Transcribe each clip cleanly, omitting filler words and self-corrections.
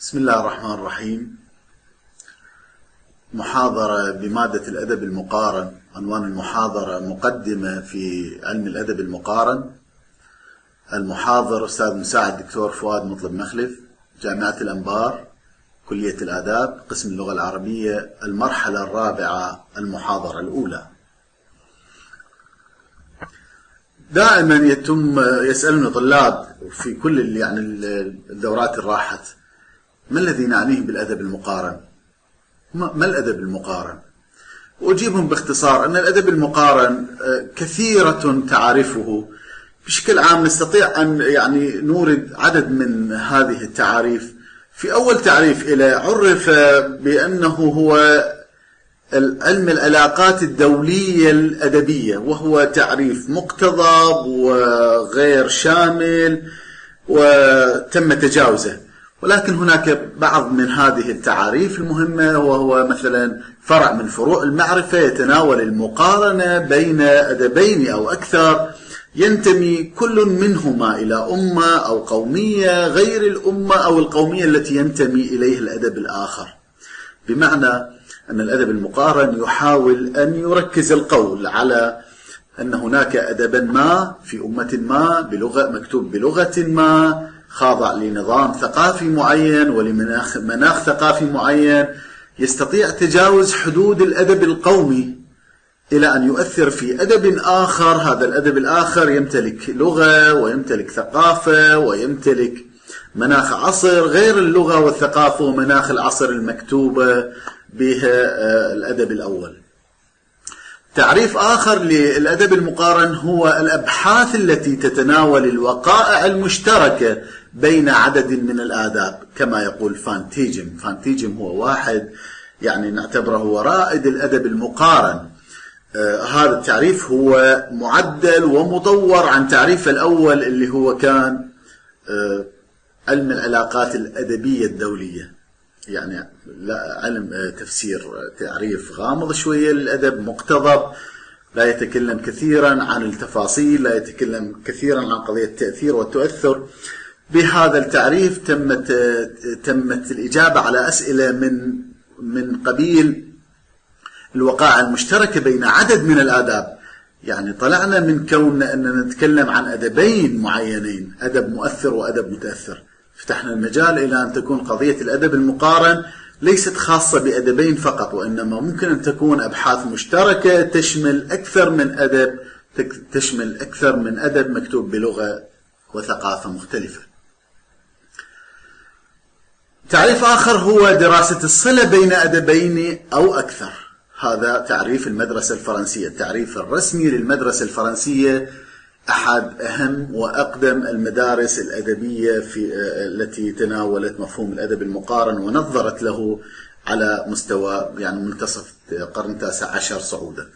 بسم الله الرحمن الرحيم. محاضرة بمادة الأدب المقارن. عنوان المحاضرة مقدمة في علم الأدب المقارن. المحاضر أستاذ مساعد دكتور فؤاد مطلب مخلف، جامعة الأنبار، كلية الآداب، قسم اللغة العربية، المرحلة الرابعة، المحاضرة الأولى. دائما يسألني طلاب في كل الدورات الراحت: ما الذي نعنيه بالأدب المقارن؟ ما الأدب المقارن؟ وأجيبهم باختصار أن الأدب المقارن كثيرة تعارفه. بشكل عام نستطيع أن نورد عدد من هذه التعاريف. في أول تعريف إلى عرف بأنه هو علم العلاقات الدولية الأدبية، وهو تعريف مقتضب وغير شامل وتم تجاوزه. ولكن هناك بعض من هذه التعاريف المهمة، وهو مثلا فرع من فروع المعرفة يتناول المقارنة بين أدبين أو أكثر ينتمي كل منهما إلى أمة أو قومية غير الأمة أو القومية التي ينتمي إليها الأدب الآخر. بمعنى أن الأدب المقارن يحاول أن يركز القول على أن هناك أدبا ما في أمة ما بلغة مكتوب بلغة ما، خاضع لنظام ثقافي معين ولمناخ ثقافي معين، يستطيع تجاوز حدود الأدب القومي إلى أن يؤثر في أدب آخر. هذا الأدب الآخر يمتلك لغة ويمتلك ثقافة ويمتلك مناخ عصر غير اللغة والثقافة ومناخ العصر المكتوبة بها الأدب الأول. تعريف آخر للأدب المقارن هو الأبحاث التي تتناول الوقائع المشتركة بين عدد من الآداب، كما يقول فانتيجم. فانتيجم هو واحد نعتبره هو رائد الأدب المقارن. هذا التعريف هو معدل ومطور عن تعريف الأول اللي هو كان علم العلاقات الأدبية الدولية. لا علم تفسير، تعريف غامض شوية للأدب، مقتضب، لا يتكلم كثيرا عن التفاصيل، لا يتكلم كثيرا عن قضية التأثير والتؤثر. بهذا التعريف تمت الإجابة على أسئلة من قبيل الوقائع المشتركة بين عدد من الآداب. طلعنا من كوننا أننا نتكلم عن أدبين معينين، أدب مؤثر وأدب متأثر. فتحنا المجال إلى أن تكون قضية الأدب المقارن ليست خاصة بأدبين فقط، وإنما ممكن أن تكون أبحاث مشتركة تشمل أكثر من أدب مكتوب بلغة وثقافة مختلفة. تعريف آخر هو دراسة الصلة بين أدبين أو أكثر. هذا تعريف المدرسة الفرنسية. التعريف الرسمي للمدرسة الفرنسية أحد أهم وأقدم المدارس الأدبية التي تناولت مفهوم الأدب المقارن ونظرت له على مستوى منتصف القرن التاسع عشر صعودا.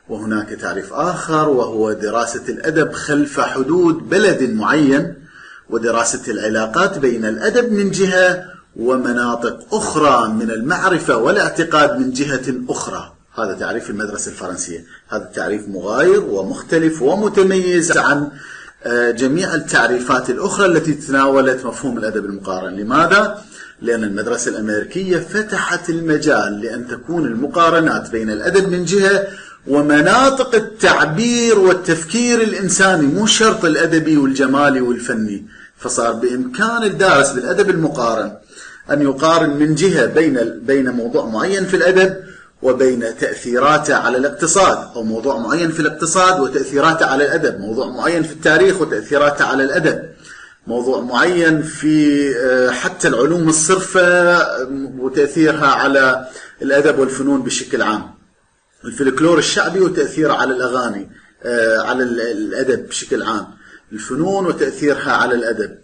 وهناك تعريف آخر وهو دراسة الأدب خلف حدود بلد معين، ودراسة العلاقات بين الأدب من جهة ومناطق أخرى من المعرفة والاعتقاد من جهة أخرى. هذا تعريف المدرسة الفرنسية. هذا التعريف مغاير ومختلف ومتميز عن جميع التعريفات الأخرى التي تناولت مفهوم الأدب المقارن. لماذا؟ لأن المدرسة الأمريكية فتحت المجال لأن تكون المقارنات بين الأدب من جهة ومناطق التعبير والتفكير الإنساني، مو شرط الأدبي والجمالي والفني. فصار بإمكان الدارس بالأدب المقارن أن يقارن من جهة بين موضوع معين في الأدب وبين تأثيراته على الاقتصاد، أو موضوع معين في الاقتصاد وتأثيراته على الأدب، موضوع معين في التاريخ وتأثيراته على الأدب، موضوع معين في حتى العلوم الصرفة وتأثيرها على الأدب والفنون بشكل عام، الفلكلور الشعبي وتأثيره على الأغاني، على الأدب بشكل عام، الفنون وتأثيرها على الأدب.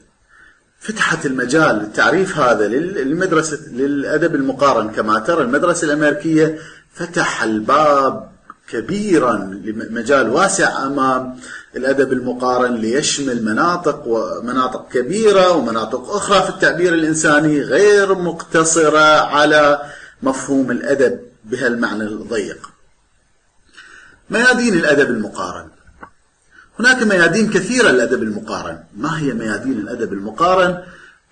فتحت المجال التعريف هذا للمدرسة للأدب المقارن. كما ترى المدرسة الأمريكية فتح الباب كبيرا لمجال واسع أمام الأدب المقارن ليشمل مناطق كبيرة ومناطق أخرى في التعبير الإنساني غير مقتصرة على مفهوم الأدب بهالمعنى الضيق. ميادين الأدب المقارن. هناك ميادين كثيرة للأدب المقارن. ما هي ميادين الأدب المقارن؟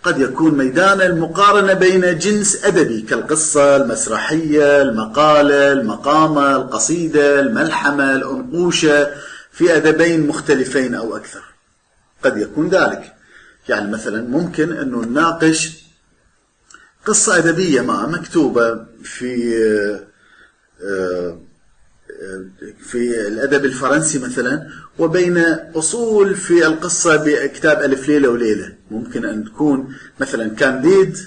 قد يكون ميدان المقارنة بين جنس أدبي كالقصة، المسرحية، المقالة، المقامة، القصيدة، الملحمة، الأنقوشة في أدبين مختلفين أو أكثر. قد يكون ذلك، يعني مثلا ممكن أنه نناقش قصة أدبية ما مكتوبة في الأدب الفرنسي مثلا، وبين أصول في القصة بكتاب ألف ليلة وليلة. ممكن أن تكون مثلا كانديد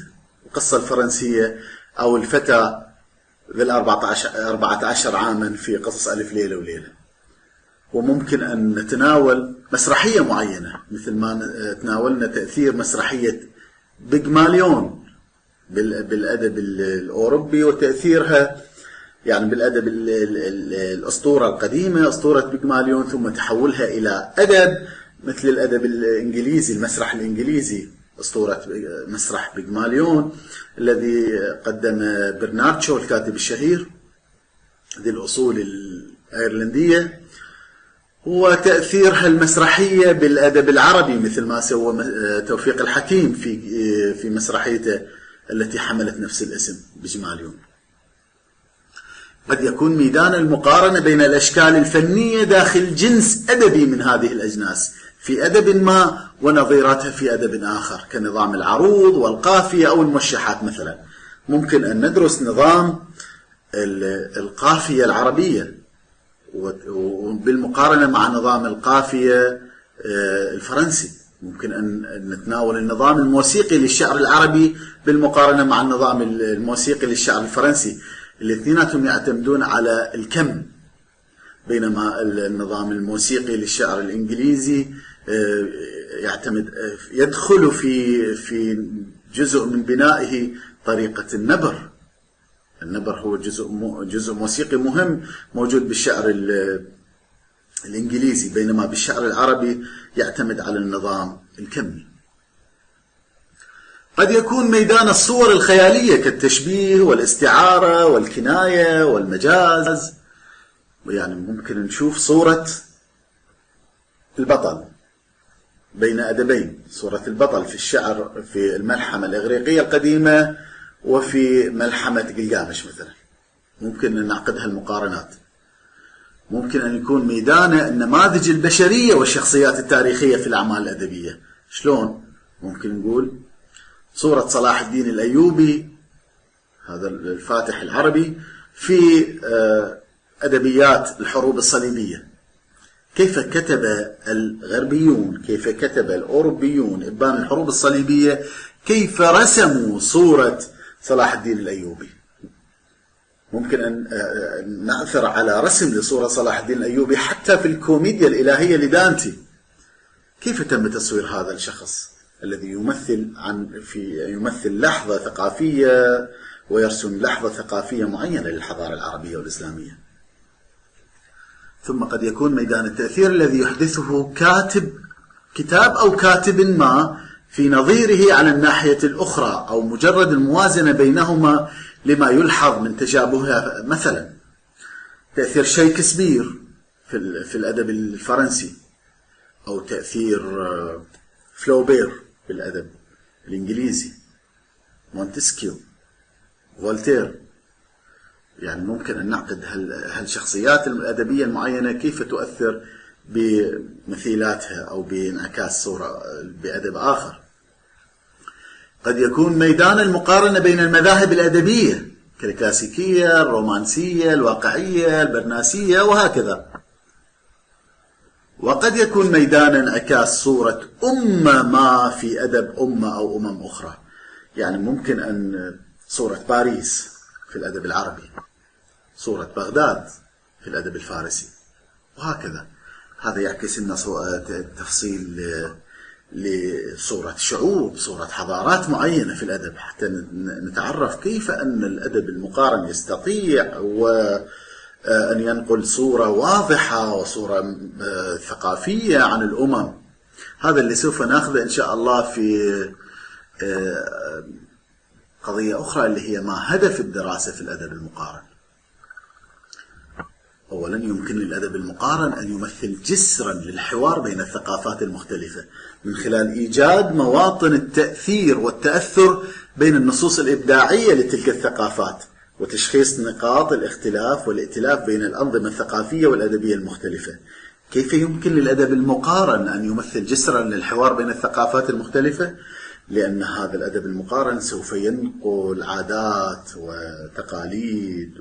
القصة الفرنسية، أو الفتى ذي 14 عاما في قصص ألف ليلة وليلة. وممكن أن نتناول مسرحية معينة، مثل ما تناولنا تأثير مسرحية بيغماليون بالأدب الأوروبي، وتأثيرها يعني بالأدب الأسطورة القديمة أسطورة بيغماليون، ثم تحولها إلى أدب مثل الأدب الإنجليزي، المسرح الإنجليزي، أسطورة مسرح بيغماليون الذي قدم برنارد شو الكاتب الشهير ذي الأصول الأيرلندية. وتأثيرها المسرحية بالأدب العربي مثل ما سوى توفيق الحكيم في مسرحيته التي حملت نفس الاسم بيغماليون. قد يكون ميدان المقارنة بين الأشكال الفنية داخل جنس أدبي من هذه الأجناس في أدب ما ونظيراتها في أدب آخر، كنظام العروض والقافية أو الموشحات مثلا. ممكن أن ندرس نظام القافية العربية وبالمقارنة مع نظام القافية الفرنسي. ممكن أن نتناول النظام الموسيقي للشعر العربي بالمقارنة مع النظام الموسيقي للشعر الفرنسي. الاثنيناتهم يعتمدون على الكم، بينما النظام الموسيقي للشعر الإنجليزي يدخل في جزء من بنائه طريقة النبر. النبر هو جزء موسيقي مهم موجود بالشعر الإنجليزي، بينما بالشعر العربي يعتمد على النظام الكمي. قد يكون ميدان الصور الخيالية كالتشبيه والاستعارة والكناية والمجاز. يعني ممكن نشوف صورة البطل بين أدبين، صورة البطل في الشعر في الملحمة الإغريقية القديمة وفي ملحمة قلقامش مثلا. ممكن أن نعقدها المقارنات. ممكن أن يكون ميدان النماذج البشرية والشخصيات التاريخية في الأعمال الأدبية. شلون؟ ممكن نقول صورة صلاح الدين الأيوبي هذا الفاتح العربي في أدبيات الحروب الصليبية، كيف كتب الغربيون، كيف كتب الأوروبيون إبان الحروب الصليبية، كيف رسموا صورة صلاح الدين الأيوبي. ممكن أن نأثر على رسم لصورة صلاح الدين الأيوبي حتى في الكوميديا الإلهية لدانتي. كيف تم تصوير هذا الشخص الذي يمثل لحظة ثقافية ويرسم لحظة ثقافية معينة للحضارة العربية والإسلامية. ثم قد يكون ميدان التأثير الذي يحدثه كتاب أو كاتب ما في نظيره على الناحية الأخرى، أو مجرد الموازنة بينهما لما يلحظ من تشابهها. مثلا تأثير شيكسبير في الأدب الفرنسي، أو تأثير فلوبير في الأدب الإنجليزي، مونتسكيو، فولتير. يعني ممكن أن نعقد هالشخصيات الأدبية المعينة كيف تؤثر بمثيلاتها أو بانعكاس صورة بأدب آخر. قد يكون ميدان المقارنة بين المذاهب الأدبية كالكلاسيكية، الرومانسية، الواقعية، البرناسية وهكذا. وقد يكون ميدان انعكاس صورة أمة ما في أدب أمة أو أمم أخرى. يعني ممكن أن صورة باريس في الأدب العربي، صورة بغداد في الأدب الفارسي وهكذا. هذا يعكس لنا تفصيل لصورة شعوب، صورة حضارات معينة في الأدب، حتى نتعرف كيف أن الأدب المقارن يستطيع أن ينقل صورة واضحة وصورة ثقافية عن الأمم. هذا اللي سوف ناخذه إن شاء الله في قضية أخرى اللي هي ما هدف الدراسة في الأدب المقارن. أولا يمكن للأدب المقارن أن يمثل جسرا للحوار بين الثقافات المختلفة من خلال إيجاد مواطن التأثير والتأثر بين النصوص الإبداعية لتلك الثقافات، وتشخيص نقاط الاختلاف والائتلاف بين الأنظمة الثقافية والأدبية المختلفة. كيف يمكن للأدب المقارن أن يمثل جسرا للحوار بين الثقافات المختلفة؟ لأن هذا الأدب المقارن سوف ينقل عادات وتقاليد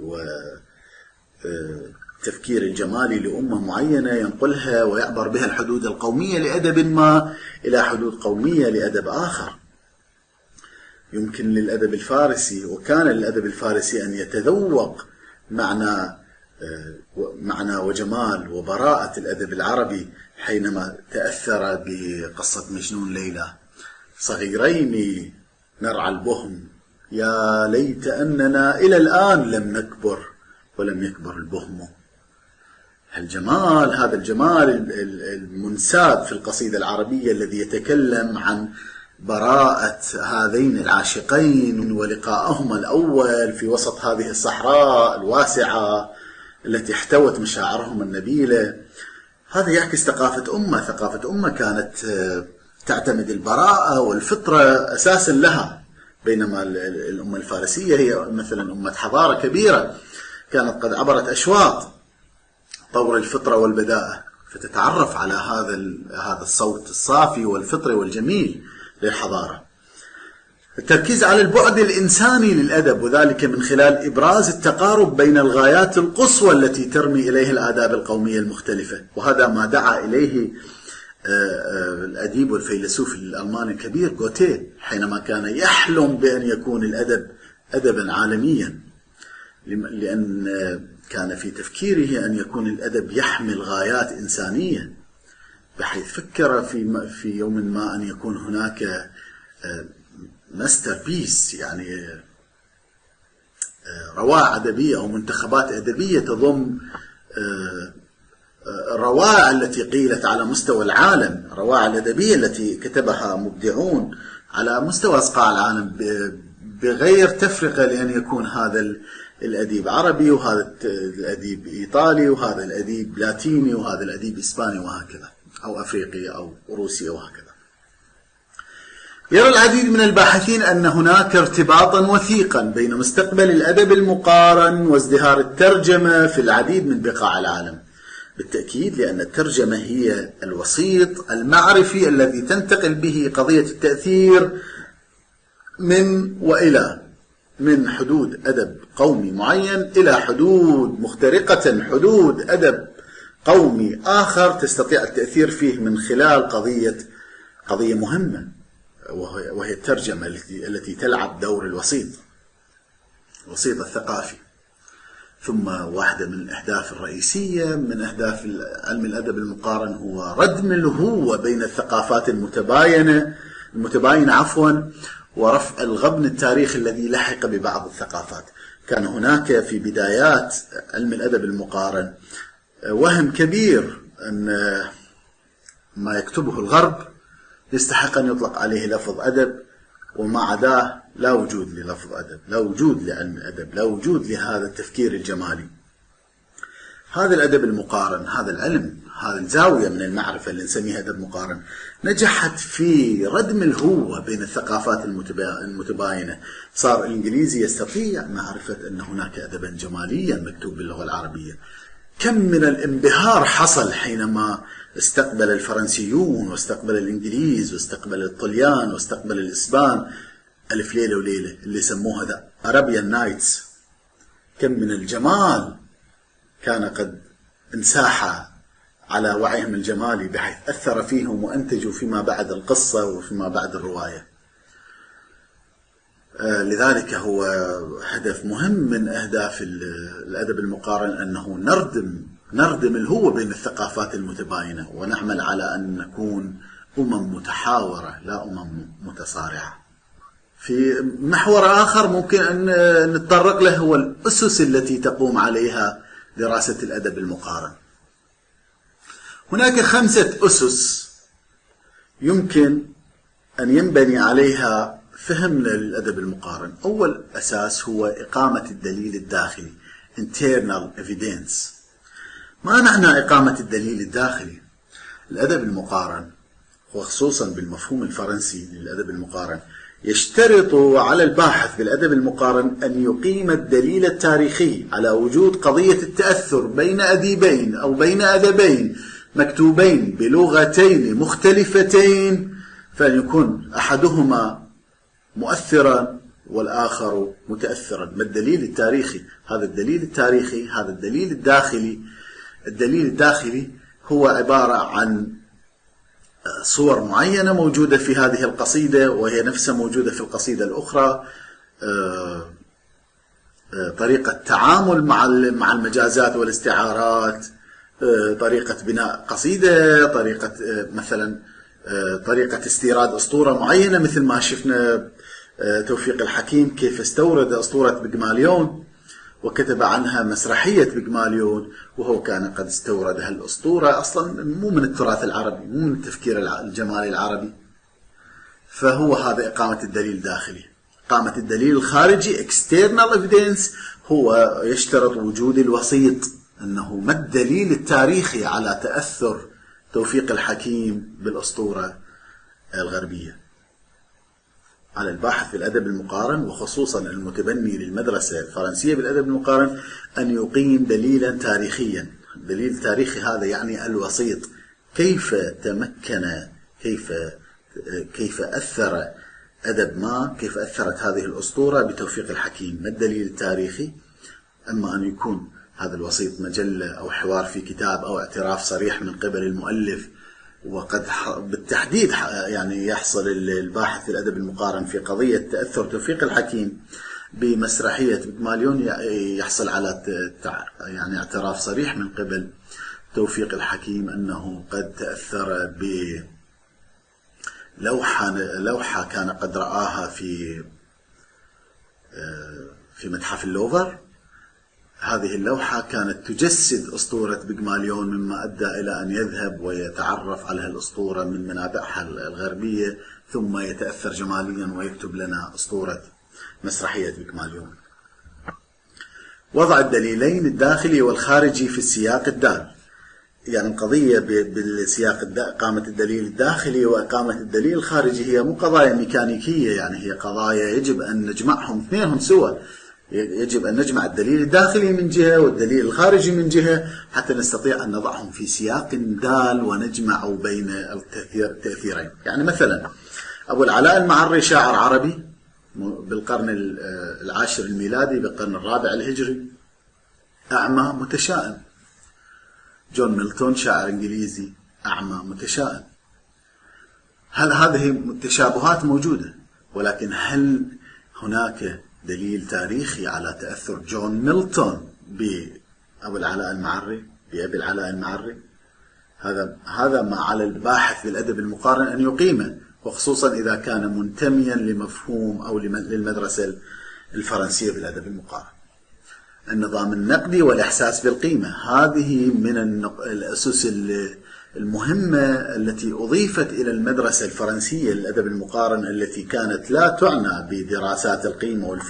وتفكير الجمالي لأمة معينة، ينقلها ويعبر بها الحدود القومية لأدب ما إلى حدود قومية لأدب آخر. يمكن للأدب الفارسي، وكان للأدب الفارسي، أن يتذوق معنى وجمال وبراءة الأدب العربي حينما تأثر بقصة مجنون ليلى: صغيرين نرعى البهم، يا ليت أننا إلى الآن لم نكبر ولم يكبر البهم. الجمال، هذا الجمال المنساب في القصيدة العربية الذي يتكلم عن براءة هذين العاشقين ولقاءهما الأول في وسط هذه الصحراء الواسعة التي احتوت مشاعرهم النبيلة، هذا يعكس ثقافة أمة كانت تعتمد البراءة والفطرة أساسا لها، بينما الأمة الفارسية هي مثلا أمة حضارة كبيرة كانت قد عبرت أشواط طور الفطرة والبداءة، فتتعرف على هذا الصوت الصافي والفطري والجميل للحضارة. التركيز على البعد الإنساني للأدب، وذلك من خلال إبراز التقارب بين الغايات القصوى التي ترمي إليه الآداب القومية المختلفة، وهذا ما دعا إليه الأديب والفيلسوف الألماني الكبير غوتيه حينما كان يحلم بأن يكون الأدب أدبا عالميا، لأن كان في تفكيره أن يكون الأدب يحمل غايات إنسانية، بحيث فكر في يوم ما أن يكون هناك ماستر بيس، يعني روائع أدبية أو منتخبات أدبية تضم الروائع التي قيلت على مستوى العالم، الروائع الأدبية التي كتبها مبدعون على مستوى أصقاع العالم بغير تفرقة، لأن يكون هذا الأديب عربي وهذا الأديب إيطالي وهذا الأديب لاتيني وهذا الأديب إسباني وهكذا، أو أفريقي أو روسي وهكذا. يرى العديد من الباحثين أن هناك ارتباطا وثيقا بين مستقبل الأدب المقارن وازدهار الترجمة في العديد من بقاع العالم، بالتأكيد لأن الترجمة هي الوسيط المعرفي الذي تنتقل به قضية التأثير من حدود أدب قومي معين إلى حدود مخترقة، حدود أدب قومي آخر تستطيع التأثير فيه من خلال قضية مهمة، وهي الترجمة التي تلعب دور الوسيط الثقافي. ثم واحدة من الأهداف الرئيسية من أهداف علم الأدب المقارن هو ردم الهوة بين الثقافات المتباينة ورفع الغبن التاريخي الذي لحق ببعض الثقافات. كان هناك في بدايات علم الأدب المقارن وهم كبير أن ما يكتبه الغرب يستحق أن يطلق عليه لفظ أدب، وما عداه لا وجود للفظ أدب، لا وجود لعلم الأدب، لا وجود لهذا التفكير الجمالي. هذا الأدب المقارن، هذا العلم، هذا الزاوية من المعرفة اللي نسميها أدب مقارن، نجحت في ردم الهوة بين الثقافات المتباينة. صار الإنجليزي يستطيع معرفة أن هناك أدبا جماليا مكتوب باللغة العربية. كم من الانبهار حصل حينما استقبل الفرنسيون واستقبل الإنجليز واستقبل الطليان واستقبل الإسبان ألف ليلة وليلة اللي سموها ذا أرابيان نايتس. كم من الجمال كان قد انساح على وعيهم الجمالي بحيث أثر فيهم وأنتجوا فيما بعد القصة وفيما بعد الرواية. لذلك هو هدف مهم من أهداف الأدب المقارن أنه نردم الهوة بين الثقافات المتباينة، ونعمل على أن نكون متحاورة لا متصارعة. في محور آخر ممكن أن نتطرق له هو الأسس التي تقوم عليها دراسة الأدب المقارن. هناك 5 أسس يمكن أن ينبني عليها فهمنا للأدب المقارن. أول أساس هو إقامة الدليل الداخلي internal evidence. ما معنى إقامة الدليل الداخلي؟ الأدب المقارن، وخصوصا بالمفهوم الفرنسي للأدب المقارن، يشترط على الباحث بالأدب المقارن أن يقيم الدليل التاريخي على وجود قضية التأثر بين أديبين أو بين أدبين مكتوبين بلغتين مختلفتين، فأن يكون أحدهما مؤثرا والآخر متأثرا. ما الدليل التاريخي؟ هذا الدليل التاريخي، هذا الدليل الداخلي. الدليل الداخلي هو عبارة عن صور معينة موجودة في هذه القصيدة وهي نفسها موجودة في القصيدة الأخرى، طريقة تعامل مع المجازات والاستعارات، طريقة بناء قصيدة، طريقة مثلا طريقة استيراد أسطورة معينة، مثل ما شفنا توفيق الحكيم كيف استورد أسطورة بيغماليون وكتب عنها مسرحية بيغماليون، وهو كان قد استورد هالأسطورة أصلا مو من التراث العربي، مو من التفكير الجمالي العربي. فهو هذا إقامة الدليل الداخلي. إقامة الدليل الخارجي external evidence هو يشترط وجود الوسيط، أنه ما الدليل التاريخي على تأثر توفيق الحكيم بالأسطورة الغربية. على الباحث بالأدب المقارن وخصوصا المتبني للمدرسة الفرنسية بالأدب المقارن أن يقيم دليلا تاريخيا. دليل تاريخي هذا يعني الوسيط، كيف تمكن، كيف أثر أدب ما، كيف أثرت هذه الأسطورة بتوفيق الحكيم. ما الدليل التاريخي؟ أما أن يكون هذا الوسيط مجلة أو حوار في كتاب أو اعتراف صريح من قبل المؤلف، وقد بالتحديد يعني يحصل الباحث في الأدب المقارن في قضية تأثر توفيق الحكيم بمسرحية بيغماليون، يحصل على يعني اعتراف صريح من قبل توفيق الحكيم أنه قد تأثر بلوحة كان قد رآها في متحف اللوفر. هذه اللوحة كانت تجسد أسطورة بيغماليون، مما أدى إلى أن يذهب ويتعرف على الأسطورة من منابعها الغربية، ثم يتأثر جماليا ويكتب لنا أسطورة مسرحية بيغماليون. وضع الدليلين الداخلي والخارجي في السياق الدال، يعني القضية بالسياق إقامة الدليل الداخلي وإقامة الدليل الخارجي هي مو قضايا ميكانيكية، يعني هي قضايا يجب أن نجمعهم اثنينهم سوا. يجب أن نجمع الدليل الداخلي من جهة والدليل الخارجي من جهة حتى نستطيع أن نضعهم في سياق دال ونجمع بين التأثيرين. يعني مثلا أبو العلاء المعري شاعر عربي بالقرن العاشر الميلادي، بالقرن الرابع الهجري، أعمى متشائم. جون ميلتون شاعر إنجليزي أعمى متشائم. هل هذه تشابهات موجودة؟ ولكن هل هناك دليل تاريخي على تأثر جون ميلتون بأبو العلاء المعري، بأبي العلاء المعري؟ هذا ما على الباحث بالأدب المقارن أن يقيمه، وخصوصا إذا كان منتميا لمفهوم أو للمدرسة الفرنسية بالأدب المقارن. النظام النقدي والإحساس بالقيمة، هذه من الأسس المهمة التي أضيفت إلى المدرسة الفرنسية للأدب المقارن، التي كانت لا تعنى بدراسات القيمة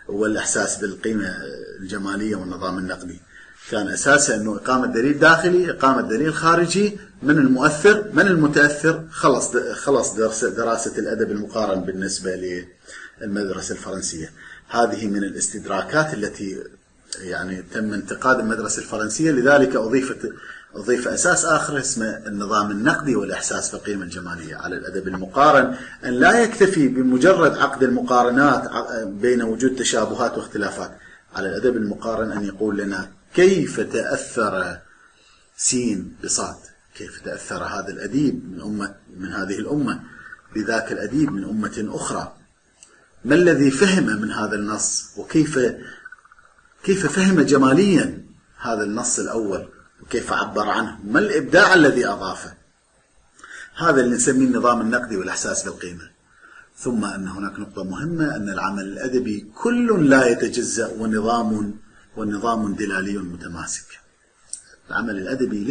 والإحساس بالقيمة الجمالية والنظام النقدي. كان أساسا أنه إقامة دليل داخلي، إقامة دليل خارجي، من المؤثر من المتأثر، خلص دراسة الأدب المقارن بالنسبة للمدرسة الفرنسية. هذه من الاستدراكات التي يعني تم انتقاد المدرسة الفرنسية، لذلك أضيف أساس آخر اسمه النظام النقدي والإحساس بالقيمة الجمالية. على الأدب المقارن أن لا يكتفي بمجرد عقد المقارنات بين وجود تشابهات واختلافات. على الأدب المقارن أن يقول لنا كيف تأثر سين بصاد، كيف تأثر هذا الأديب من هذه الأمة بذاك الأديب من أمة أخرى، ما الذي فهم من هذا النص، كيف فهم جماليا هذا النص الأول، وكيف عبر عنه، ما الإبداع الذي أضافه. هذا اللي نسميه النظام النقدي والإحساس بالقيمة. ثم أن هناك نقطة مهمة، أن العمل الأدبي كل لا يتجزأ ونظام دلالي متماسك. العمل الأدبي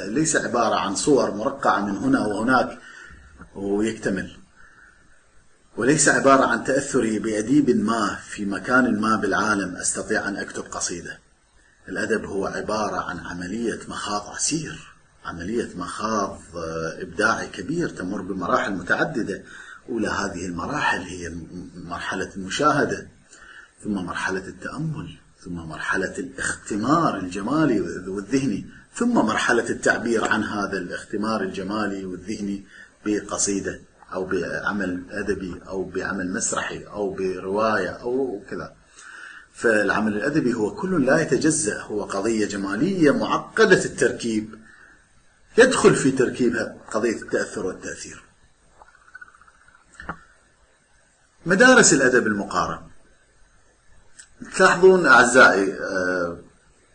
ليس عبارة عن صور مرقعة من هنا وهناك ويكتمل، وليس عبارة عن تأثري بأديب ما في مكان ما بالعالم أستطيع أن أكتب قصيدة. الأدب هو عبارة عن عملية مخاض عسير، عملية مخاض إبداعي كبير تمر بمراحل متعددة. أولى هذه المراحل هي مرحلة المشاهدة، ثم مرحلة التأمل، ثم مرحلة الاختمار الجمالي والذهني، ثم مرحلة التعبير عن هذا الاختمار الجمالي والذهني بقصيدة أو بعمل أدبي أو بعمل مسرحي أو برواية أو كذا. فالعمل الأدبي هو كل لا يتجزأ، هو قضية جمالية معقدة التركيب، يدخل في تركيبها قضية التأثر والتأثير. مدارس الأدب المقارن، تلاحظون أعزائي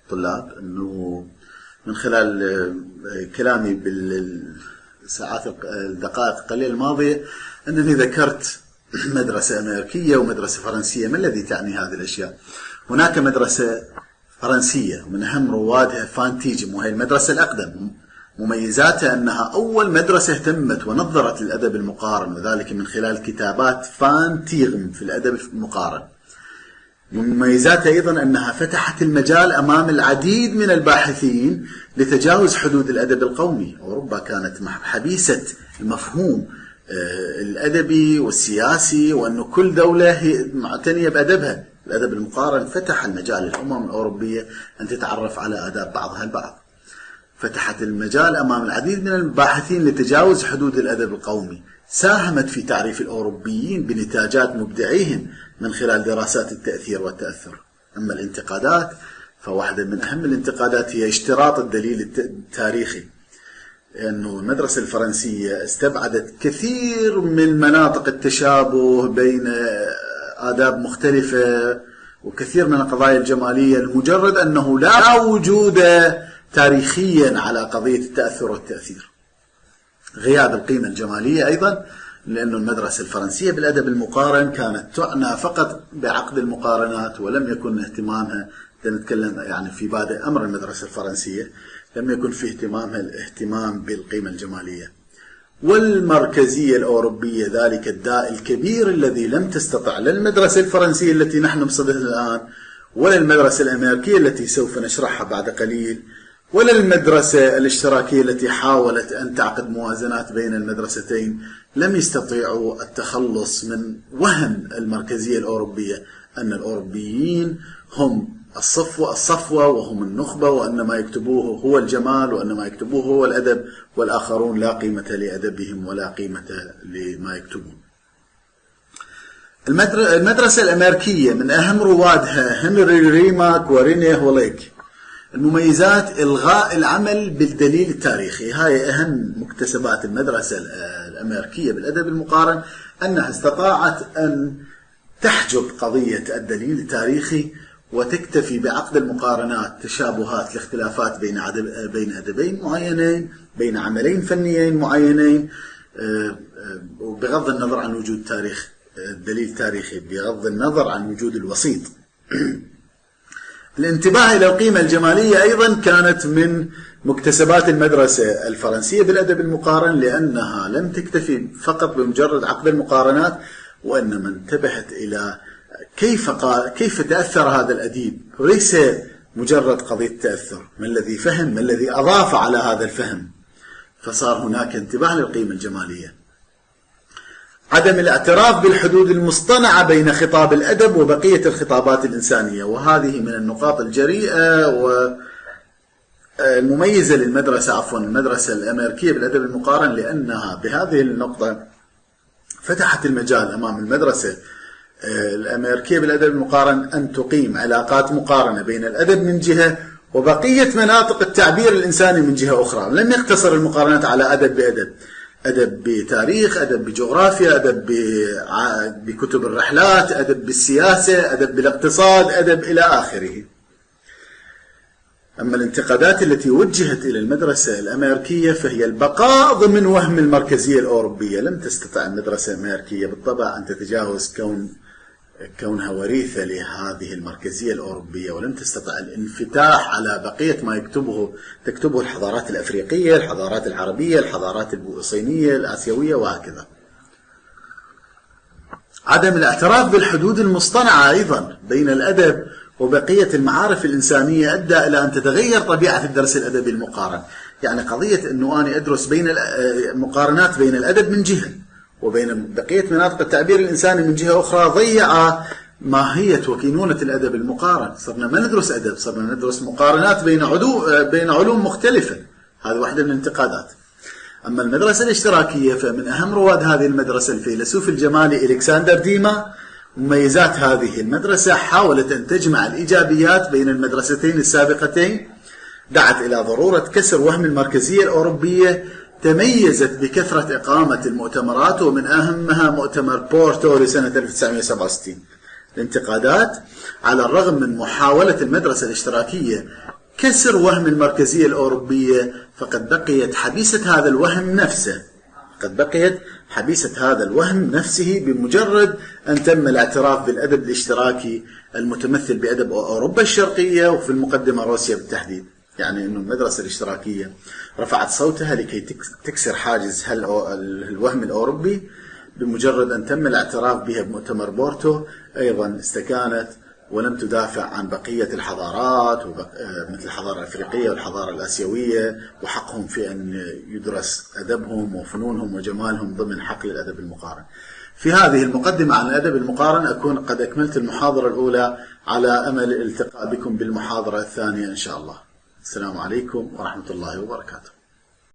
طلاب أنه من خلال كلامي بالساعات الدقائق القليلة الماضية أنني ذكرت مدرسة أمريكية ومدرسة فرنسية. ما الذي تعني هذه الأشياء؟ هناك مدرسة فرنسية من أهم روادها فان تيجم، وهي المدرسة الأقدم. مميزاتها أنها أول مدرسة اهتمت ونظرت للأدب المقارن، وذلك من خلال كتابات فان تيغم في الأدب المقارن. من مميزاتها أيضا أنها فتحت المجال أمام العديد من الباحثين لتجاوز حدود الأدب القومي. أوروبا كانت حبيسة المفهوم الأدبي والسياسي، وأن كل دولة معتنية بأدبها. الأدب المقارن فتح المجال للأمم الأوروبية أن تتعرف على آداب بعضها البعض، فتحت المجال أمام العديد من الباحثين لتجاوز حدود الأدب القومي، ساهمت في تعريف الأوروبيين بنتاجات مبدعيهم من خلال دراسات التأثير والتأثر. أما الانتقادات فواحدة من أهم الانتقادات هي اشتراط الدليل التاريخي، لأنه المدرسة الفرنسية استبعدت كثير من مناطق التشابه بين آداب مختلفة وكثير من القضايا الجمالية لمجرد أنه لا وجود تاريخيا على قضية التأثر والتأثير. غياب القيمة الجمالية أيضا، لأن المدرسة الفرنسية بالأدب المقارن كانت تعنى فقط بعقد المقارنات، ولم يكن اهتمامها، نتكلم يعني في بادئ أمر المدرسة الفرنسية، لم يكن في اهتمامها الاهتمام بالقيمة الجمالية. والمركزية الأوروبية، ذلك الداء الكبير الذي لم تستطع لا المدرسة الفرنسية التي نحن بصددها الآن، ولا المدرسة الأمريكية التي سوف نشرحها بعد قليل، ولا المدرسة الاشتراكية التي حاولت أن تعقد موازنات بين المدرستين، لم يستطيعوا التخلص من وهم المركزية الأوروبية أن الأوروبيين هم الصفوة وهم النخبة، وأن ما يكتبوه هو الجمال، وأن ما يكتبوه هو الأدب، والآخرون لا قيمة لأدبهم ولا قيمة لما يكتبون. المدرسة الأمريكية من أهم روادها هنري ريماك ورينيه هوليك. المميزات: إلغاء العمل بالدليل التاريخي. هاي أهم مكتسبات المدرسة الأمريكية بالأدب المقارن، أنها استطاعت أن تحجب قضية الدليل التاريخي وتكتفي بعقد المقارنات، تشابهات الاختلافات بين أدبين معينين، بين عملين فنيين معينين، وبغض النظر عن وجود تاريخ دليل تاريخي، بغض النظر عن وجود الوسيط. الانتباه إلى القيمة الجمالية أيضا كانت من مكتسبات المدرسة الفرنسية بالأدب المقارن، لأنها لم تكتفي فقط بمجرد عقد المقارنات، وإنما انتبهت إلى كيف تأثر هذا الأديب، ليس مجرد قضية تأثر، ما الذي فهم، ما الذي أضاف على هذا الفهم. فصار هناك انتباه للقيمة الجمالية. عدم الاعتراف بالحدود المصطنعة بين خطاب الأدب وبقية الخطابات الإنسانية، وهذه من النقاط الجريئة والمميزة للمدرسة المدرسة الأمريكية بالأدب المقارن، لأنها بهذه النقطة فتحت المجال أمام المدرسة الأمريكية بالأدب المقارن أن تقيم علاقات مقارنة بين الأدب من جهة وبقية مناطق التعبير الإنساني من جهة أخرى. لم يقتصر المقارنات على أدب بأدب، أدب بتاريخ، أدب بجغرافيا، أدب بكتب الرحلات، أدب بالسياسة، أدب بالاقتصاد، أدب إلى آخره. أما الانتقادات التي وجهت إلى المدرسة الأمريكية فهي البقاء ضمن وهم المركزية الأوروبية. لم تستطع المدرسة الأمريكية بالطبع أن تتجاوز كونها وريثة لهذه المركزية الأوروبية، ولم تستطع الانفتاح على بقية ما تكتبه الحضارات الأفريقية، الحضارات العربية، الحضارات الصينية، الآسيوية، وهكذا. عدم الاعتراف بالحدود المصطنعة أيضا بين الأدب وبقية المعارف الإنسانية أدى إلى أن تتغير طبيعة الدرس الأدبي المقارن. يعني قضية أنه أنا أدرس بين مقارنات بين الأدب من جهة وبين بقية مناطق التعبير الإنساني من جهة أخرى، ضيع ماهية وكينونة الأدب المقارن. صرنا ما ندرس أدب، صرنا ندرس مقارنات بين علوم مختلفة. هذه واحدة من الانتقادات. أما المدرسة الاشتراكية فمن أهم رواد هذه المدرسة الفيلسوف الجمالي إلكسندر ديما. مميزات هذه المدرسة حاولت أن تجمع الإيجابيات بين المدرستين السابقتين، دعت إلى ضرورة كسر وهم المركزية الأوروبية، تميزت بكثرة إقامة المؤتمرات ومن أهمها مؤتمر بورتو لسنة 1967. الانتقادات: على الرغم من محاولة المدرسة الاشتراكية كسر وهم المركزية الأوروبية، فقد بقيت حبيسة هذا الوهم نفسه بمجرد أن تم الاعتراف بالأدب الاشتراكي المتمثل بأدب أوروبا الشرقية وفي المقدمة روسيا بالتحديد. يعني أن المدرسة الاشتراكية رفعت صوتها لكي تكسر حاجز الوهم الأوروبي بمجرد أن تم الاعتراف بها بمؤتمر بورتو. أيضا استكانت ولم تدافع عن بقية الحضارات مثل الحضارة الأفريقية والحضارة الآسيوية وحقهم في أن يدرس أدبهم وفنونهم وجمالهم ضمن حقل الأدب المقارن. في هذه المقدمة عن الأدب المقارن أكون قد أكملت المحاضرة الأولى، على أمل الالتقاء بكم بالمحاضرة الثانية إن شاء الله. السلام عليكم ورحمة الله وبركاته.